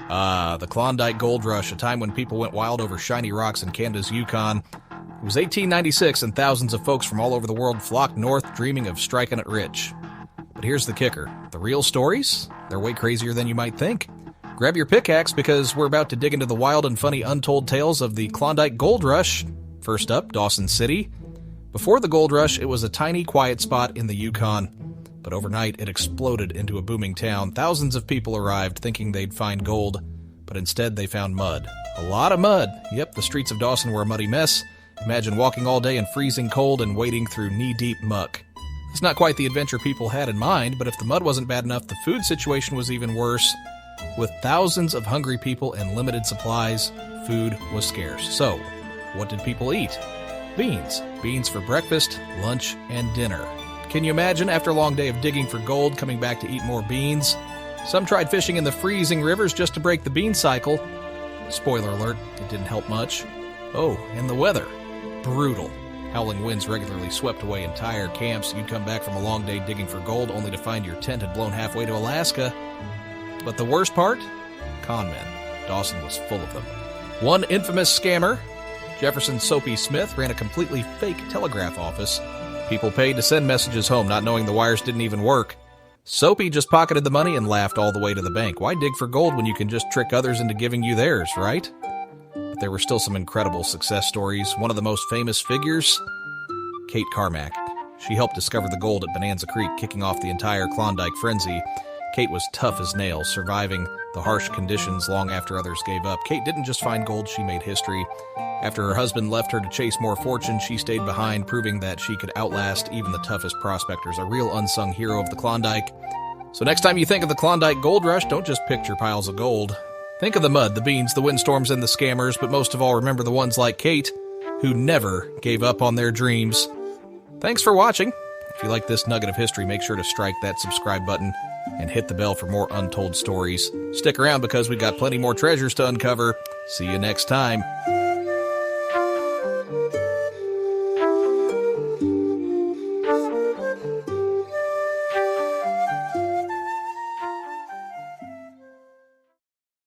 The Klondike Gold Rush, a time when people went wild over shiny rocks in Canada's Yukon. It was 1896, and thousands of folks from all over the world flocked north, dreaming of striking it rich. But here's the kicker. The real stories? They're way crazier than you might think. Grab your pickaxe, because we're about to dig into the wild and funny untold tales of the Klondike Gold Rush. First up, Dawson City. Before the Gold Rush, it was a tiny, quiet spot in the Yukon. But overnight, it exploded into a booming town. Thousands of people arrived thinking they'd find gold, but instead they found mud. A lot of mud. Yep, the streets of Dawson were a muddy mess. Imagine walking all day in freezing cold and wading through knee-deep muck. It's not quite the adventure people had in mind, but if the mud wasn't bad enough, the food situation was even worse. With thousands of hungry people and limited supplies, food was scarce. So, what did people eat? Beans. Beans for breakfast, lunch, and dinner. Can you imagine, after a long day of digging for gold, coming back to eat more beans? Some tried fishing in the freezing rivers just to break the bean cycle. Spoiler alert, it didn't help much. Oh, and the weather. Brutal. Howling winds regularly swept away entire camps. You'd come back from a long day digging for gold only to find your tent had blown halfway to Alaska. But the worst part? Con men. Dawson was full of them. One infamous scammer, Jefferson Soapy Smith, ran a completely fake telegraph office. People paid to send messages home, not knowing the wires didn't even work. Soapy just pocketed the money and laughed all the way to the bank. Why dig for gold when you can just trick others into giving you theirs, right? But there were still some incredible success stories. One of the most famous figures, Kate Carmack. She helped discover the gold at Bonanza Creek, kicking off the entire Klondike frenzy. Kate was tough as nails, surviving the harsh conditions long after others gave up. Kate didn't just find gold, she made history. After her husband left her to chase more fortune, she stayed behind, proving that she could outlast even the toughest prospectors, a real unsung hero of the Klondike. So next time you think of the Klondike Gold Rush, don't just picture piles of gold. Think of the mud, the beans, the windstorms, and the scammers, but most of all, remember the ones like Kate, who never gave up on their dreams. Thanks for watching. If you like this nugget of history, make sure to strike that subscribe button and hit the bell for more untold stories. Stick around because we've got plenty more treasures to uncover. See you next time.